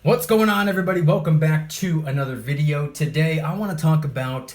What's going on, everybody? Welcome back to another video. Today I want to talk about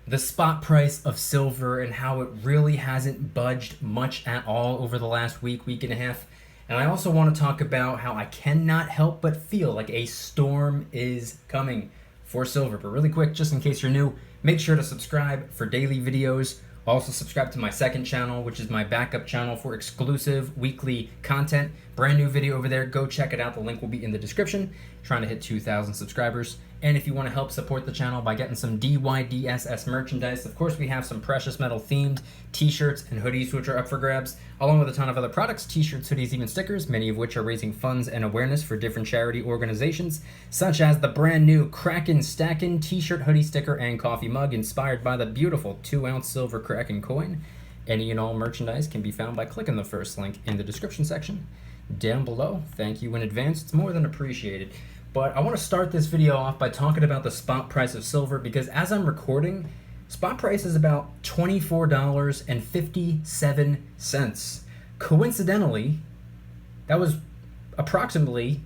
the spot price of silver and how it really hasn't budged much at all over the last week and a half. And I also want to talk about how I cannot help but feel like a storm is coming for silver. But really quick, just in case you're new, make sure to subscribe for daily videos. Also subscribe to my second channel, which is my backup channel for exclusive weekly content. Brand new video over there. Go check it out. The link will be in the description. Trying to hit 2,000 subscribers. And if you want to help support the channel by getting some DYDSS merchandise, of course we have some precious metal themed t-shirts and hoodies which are up for grabs, along with a ton of other products, t-shirts, hoodies, even stickers, many of which are raising funds and awareness for different charity organizations, such as the brand new Kraken Stackin' t-shirt, hoodie, sticker, and coffee mug inspired by the beautiful 2-ounce silver Kraken coin. Any and all merchandise can be found by clicking the first link in the description section down below. Thank you in advance. It's more than appreciated. But I want to start this video off by talking about the spot price of silver, because as I'm recording, spot price is about $24.57. Coincidentally, that was approximately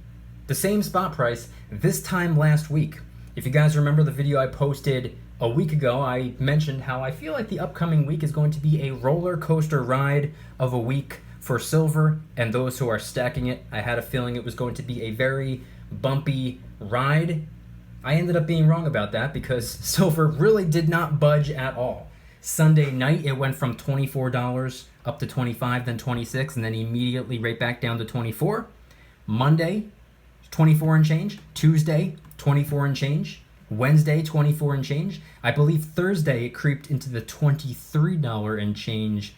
the same spot price this time last week. If you guys remember the video I posted a week ago, I mentioned how I feel like the upcoming week is going to be a roller coaster ride of a week for silver and those who are stacking it. I had a feeling it was going to be a very bumpy ride. I ended up being wrong about that because silver really did not budge at all. Sunday night it went from $24 up to $25, then $26, and then immediately right back down to $24. Monday, 24 and change. Tuesday, 24 and change. Wednesday, 24 and change. I believe Thursday it creeped into the $23 and change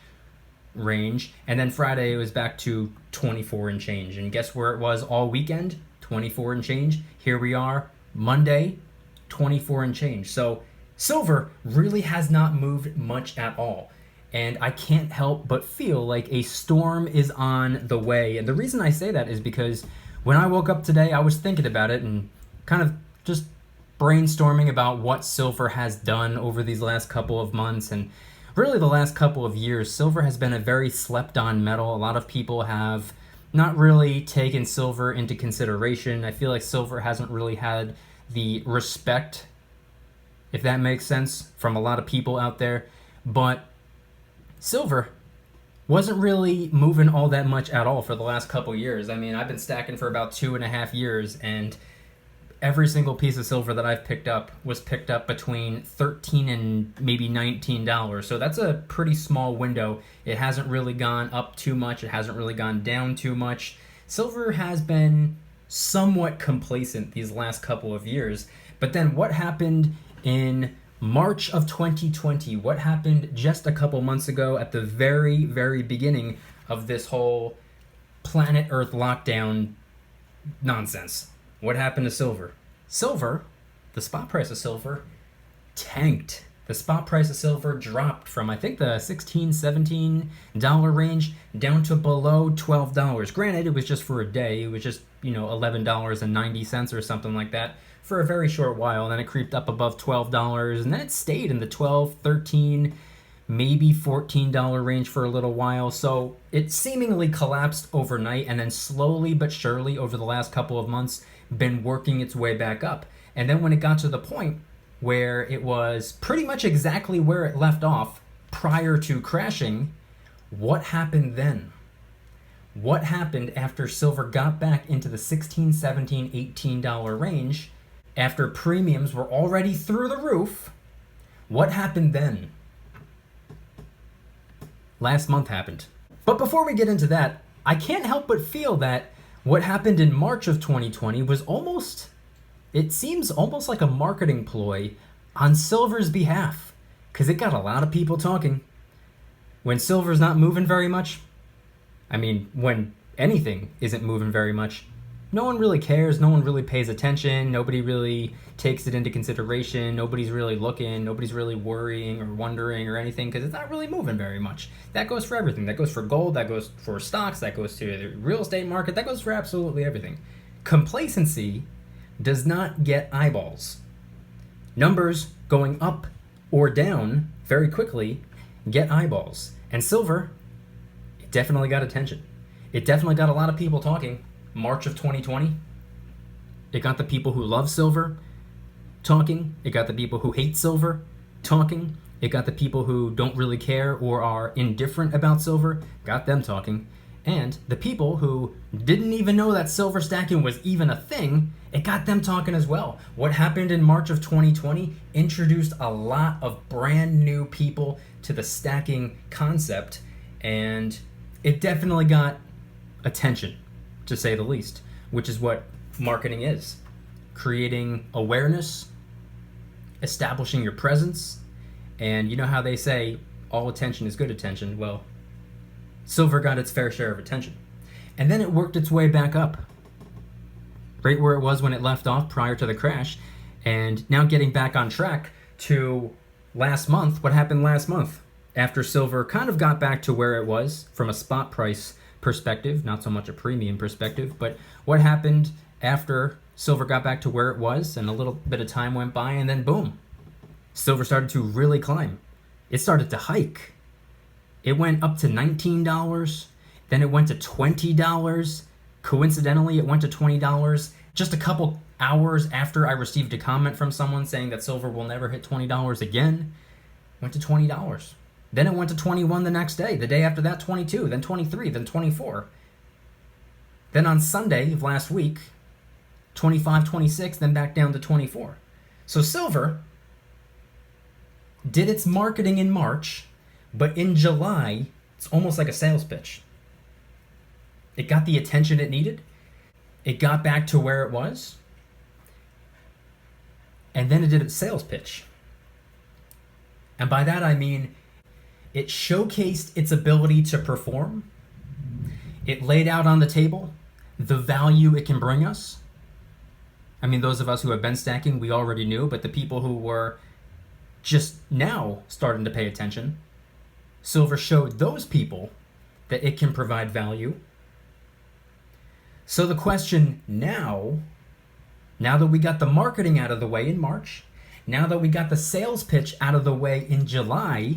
range, and then Friday it was back to 24 and change. And guess where it was all weekend? 24 and change. Here we are, Monday, 24 and change. So silver really has not moved much at all. And I can't help but feel like a storm is on the way. And the reason I say that is because when I woke up today, I was thinking about it and kind of just brainstorming about what silver has done over these last couple of months and really the last couple of years. Silver has been a very slept on metal. A lot of people have not really taken silver into consideration. I feel like silver hasn't really had the respect, if that makes sense, from a lot of people out there. But silver wasn't really moving all that much at all for the last couple years. I mean, I've been stacking for about 2.5 years, and every single piece of silver that I've picked up was picked up between $13 and maybe $19. So that's a pretty small window. It hasn't really gone up too much. It hasn't really gone down too much. Silver has been somewhat complacent these last couple of years. But then what happened in March of 2020? What happened just a couple months ago at the very, very beginning of this whole planet Earth lockdown nonsense? What happened to silver? Silver, the spot price of silver, tanked. The spot price of silver dropped from, I think, the $16, $17 range down to below $12. Granted, it was just for a day. It was just, $11.90 or something like that for a very short while. And then it creeped up above $12, and then it stayed in the $12, $13, maybe $14 range for a little while. So it seemingly collapsed overnight, and then slowly but surely over the last couple of months been working its way back up. And then when it got to the point where it was pretty much exactly where it left off prior to crashing, what happened then? What happened after silver got back into the $16, $17, $18 range, after premiums were already through the roof? What happened then? Last month happened. But before we get into that, I can't help but feel that what happened in March of 2020 was it seems almost like a marketing ploy on silver's behalf, because it got a lot of people talking. When silver's not moving very much, I mean, when anything isn't moving very much, no one really cares, no one really pays attention, nobody really takes it into consideration, nobody's really looking, nobody's really worrying or wondering or anything, because it's not really moving very much. That goes for everything. That goes for gold, that goes for stocks, that goes to the real estate market, that goes for absolutely everything. Complacency does not get eyeballs. Numbers going up or down very quickly get eyeballs. And silver, it definitely got attention. It definitely got a lot of people talking. March of 2020, It got the people who love silver talking. It got the people who hate silver talking. It got the people who don't really care or are indifferent about silver, got them talking. And the people who didn't even know that silver stacking was even a thing, it got them talking as well. What happened in March of 2020 introduced a lot of brand new people to the stacking concept, and it definitely got attention, to say the least, which is what marketing is. Creating awareness, establishing your presence, and you know how they say all attention is good attention? Well, silver got its fair share of attention. And then it worked its way back up, right where it was when it left off prior to the crash, and now getting back on track to last month. What happened last month? After silver kind of got back to where it was from a spot price perspective, not so much a premium perspective, but what happened after silver got back to where it was and a little bit of time went by, and then boom, silver started to really climb. It started to hike. It went up to $19, then it went to $20. Coincidentally, it went to $20 just a couple hours after I received a comment from someone saying that silver will never hit $20 again. Went to $20. Then it went to 21 the next day. The day after that, 22, then 23, then 24. Then on Sunday of last week, 25, 26, then back down to 24. So silver did its marketing in March, but in July, it's almost like a sales pitch. It got the attention it needed. It got back to where it was. And then it did its sales pitch. And by that I mean, it showcased its ability to perform. It laid out on the table the value it can bring us. I mean, those of us who have been stacking, we already knew, but the people who were just now starting to pay attention, silver showed those people that it can provide value. So the question now that we got the marketing out of the way in March, now that we got the sales pitch out of the way in July,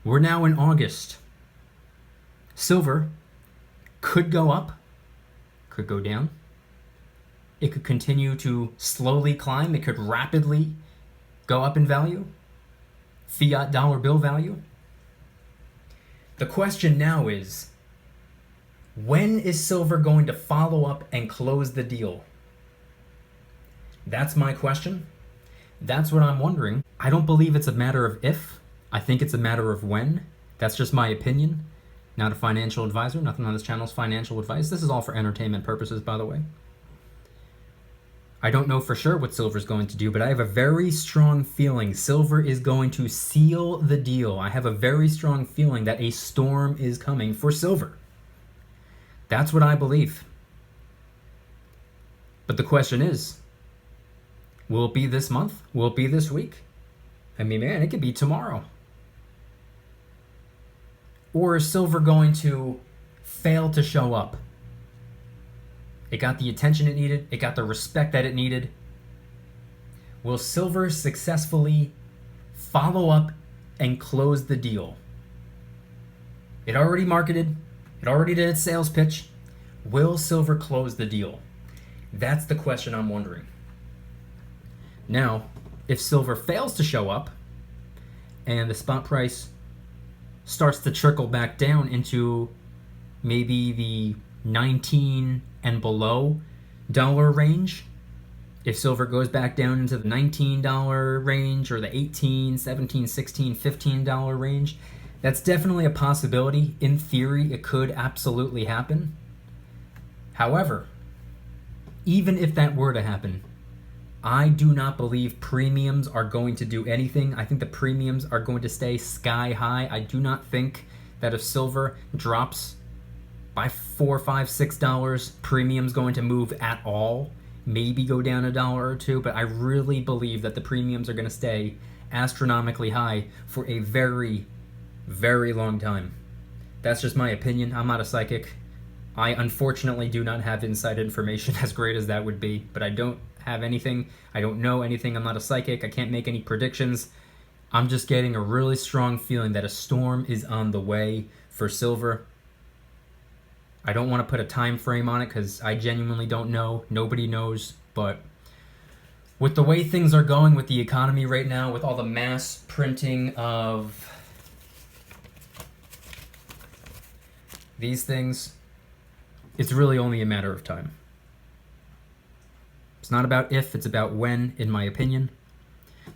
we're now in August. Silver could go up, could go down. It could continue to slowly climb. It could rapidly go up in value. Fiat dollar bill value. The question now is, when is silver going to follow up and close the deal? That's my question. That's what I'm wondering. I don't believe it's a matter of if. I think it's a matter of when. That's just my opinion. Not a financial advisor. Nothing on this channel is financial advice. This is all for entertainment purposes, by the way. I don't know for sure what silver's going to do, but I have a very strong feeling silver is going to seal the deal. I have a very strong feeling that a storm is coming for silver. That's what I believe. But the question is, will it be this month? Will it be this week? I mean, man, it could be tomorrow. Or is silver going to fail to show up? It got the attention it needed. It got the respect that it needed. Will silver successfully follow up and close the deal? It already marketed. It already did its sales pitch. Will silver close the deal? That's the question I'm wondering. Now, if silver fails to show up and the spot price starts to trickle back down into maybe the 19 and below dollar range, if silver goes back down into the $19 range or the $18, $17, $16, $15 range, that's definitely a possibility. In theory, it could absolutely happen. However, even if that were to happen, I do not believe premiums are going to do anything. I think the premiums are going to stay sky high. I do not think that if silver drops by $4, $5, $6, premium's going to move at all. Maybe go down $1 or $2, but I really believe that the premiums are going to stay astronomically high for a very, very long time. That's just my opinion. I'm not a psychic. I unfortunately do not have inside information as great as that would be, but I don't have anything. I don't know anything. I'm not a psychic. I can't make any predictions. I'm just getting a really strong feeling that a storm is on the way for silver. I don't want to put a time frame on it because I genuinely don't know. Nobody knows, but With the way things are going with the economy right now, with all the mass printing of these things, it's really only a matter of time. It's not about if, it's about when, in my opinion.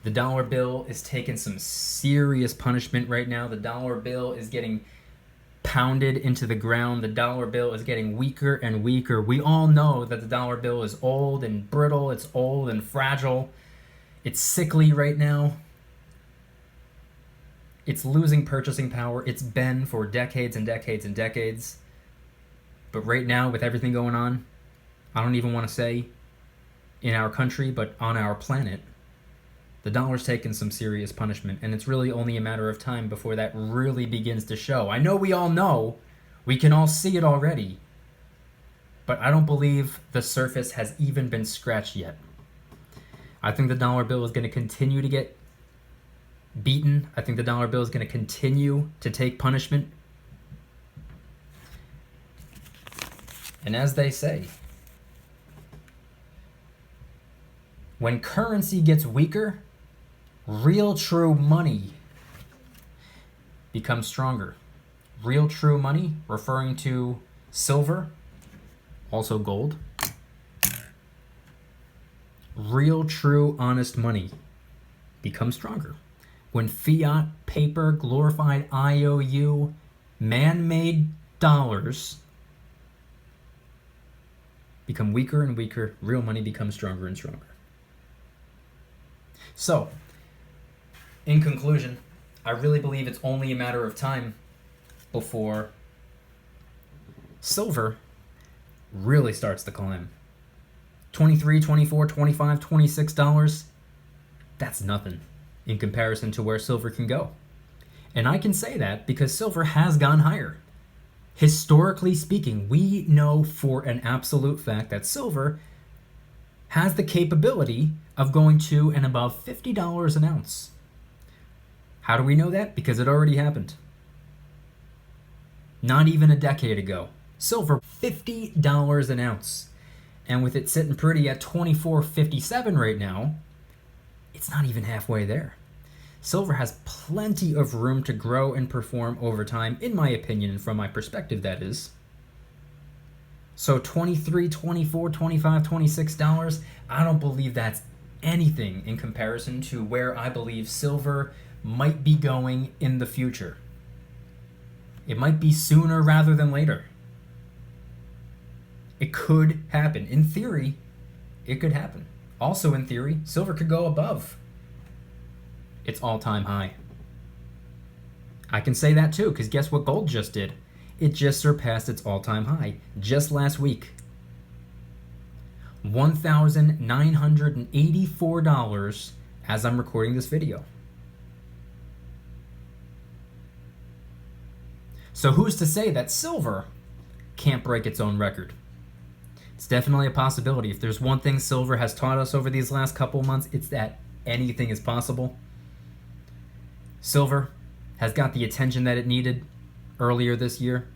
The dollar bill is taking some serious punishment right now. The dollar bill is getting pounded into the ground. The dollar bill is getting weaker and weaker. We all know that the dollar bill is old and brittle. It's old and fragile. It's sickly right now. It's losing purchasing power. It's been for decades and decades and decades. But right now, with everything going on, I don't even want to say in our country, but on our planet, the dollar's taken some serious punishment, and it's really only a matter of time before that really begins to show. I know we all know, we can all see it already, but I don't believe the surface has even been scratched yet. I think the dollar bill is going to continue to get beaten. I think the dollar bill is going to continue to take punishment. And as they say, when currency gets weaker, real true money becomes stronger. Real true money, referring to silver, also gold. Real true honest money becomes stronger. When fiat, paper, glorified IOU, man-made dollars become weaker and weaker, real money becomes stronger and stronger. So, in conclusion, I really believe it's only a matter of time before silver really starts to climb. $23, $24, $25, $26, that's nothing in comparison to where silver can go. And I can say that because silver has gone higher. Historically speaking, we know for an absolute fact that silver has the capability of going to and above $50 an ounce. How do we know that? Because it already happened. Not even a decade ago. Silver, $50 an ounce. And with it sitting pretty at $24.57 right now, it's not even halfway there. Silver has plenty of room to grow and perform over time, in my opinion, and from my perspective, that is. So $23, $24, $25, $26, I don't believe that's anything in comparison to where I believe silver might be going in the future. It might be sooner rather than later. It could happen. In theory, it could happen. Also in theory, silver could go above its all-time high. I can say that too, because guess what gold just did? It just surpassed its all-time high just last week. $1,984 as I'm recording this video. So who's to say that silver can't break its own record? It's definitely a possibility. If there's one thing silver has taught us over these last couple months, it's that anything is possible. Silver has got the attention that it needed earlier this year.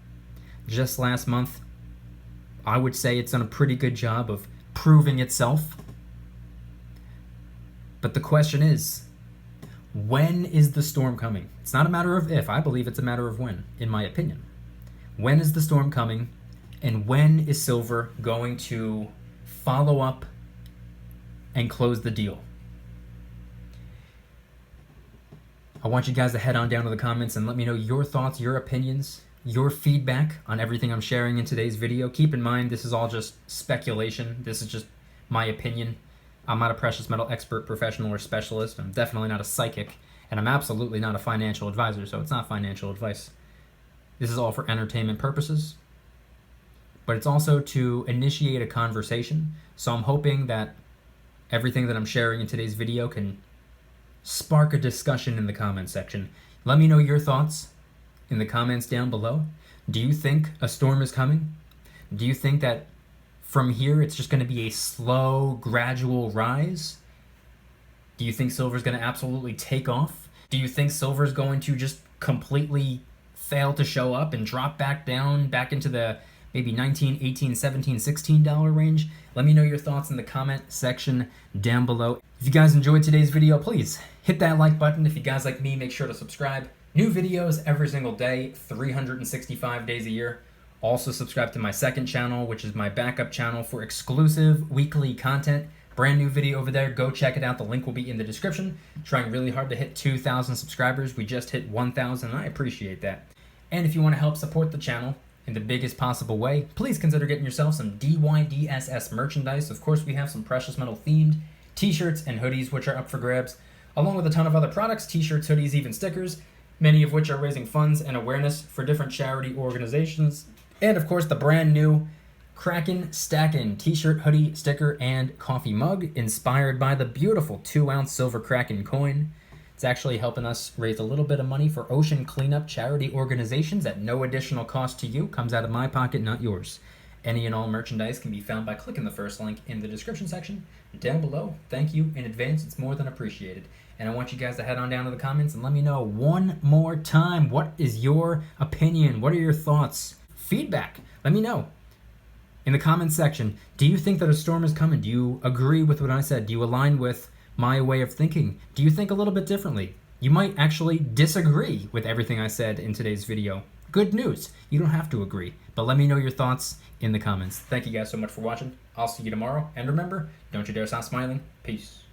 Just last month, I would say it's done a pretty good job of proving itself. But the question is, when is the storm coming? It's not a matter of if. I believe it's a matter of when, in my opinion. When is the storm coming? And when is silver going to follow up and close the deal? I want you guys to head on down to the comments and let me know your thoughts, your opinions, your feedback on everything I'm sharing in today's video. Keep in mind, this is all just speculation. This is just my opinion. I'm not a precious metal expert, professional, or specialist. I'm definitely not a psychic, and I'm absolutely not a financial advisor, so it's not financial advice. This is all for entertainment purposes, but it's also to initiate a conversation. So I'm hoping that everything that I'm sharing in today's video can spark a discussion in the comment section. Let me know your thoughts in the comments down below. Do you think a storm is coming? Do you think that from here it's just going to be a slow, gradual rise? Do you think silver's going to absolutely take off? Do you think silver's going to just completely fail to show up and drop back down, back into the maybe $19, $18, $17, $16 range. Let me know your thoughts in the comment section down below. If you guys enjoyed today's video, please hit that like button. If you guys like me, make sure to subscribe. New videos every single day, 365 days a year. Also subscribe to my second channel, which is my backup channel for exclusive weekly content. Brand new video over there. Go check it out. The link will be in the description. Trying really hard to hit 2,000 subscribers. We just hit 1,000, and I appreciate that. And if you want to help support the channel in the biggest possible way, please consider getting yourself some DYDSS merchandise. Of course, we have some precious metal themed t-shirts and hoodies, which are up for grabs, along with a ton of other products, t-shirts, hoodies, even stickers, many of which are raising funds and awareness for different charity organizations. And of course, the brand new Kraken Stackin' t-shirt, hoodie, sticker, and coffee mug, inspired by the beautiful 2-ounce silver Kraken coin. It's actually helping us raise a little bit of money for ocean cleanup charity organizations at no additional cost to you. Comes out of my pocket, not yours. Any and all merchandise can be found by clicking the first link in the description section down below. Thank you in advance. It's more than appreciated. And I want you guys to head on down to the comments and let me know one more time, what is your opinion? What are your thoughts? Feedback. Let me know in the comments section. Do you think that a storm is coming? Do you agree with what I said? Do you align with my way of thinking? Do you think a little bit differently? You might actually disagree with everything I said in today's video. Good news. You don't have to agree, but let me know your thoughts in the comments. Thank you guys so much for watching. I'll see you tomorrow. And remember, don't you dare stop smiling. Peace.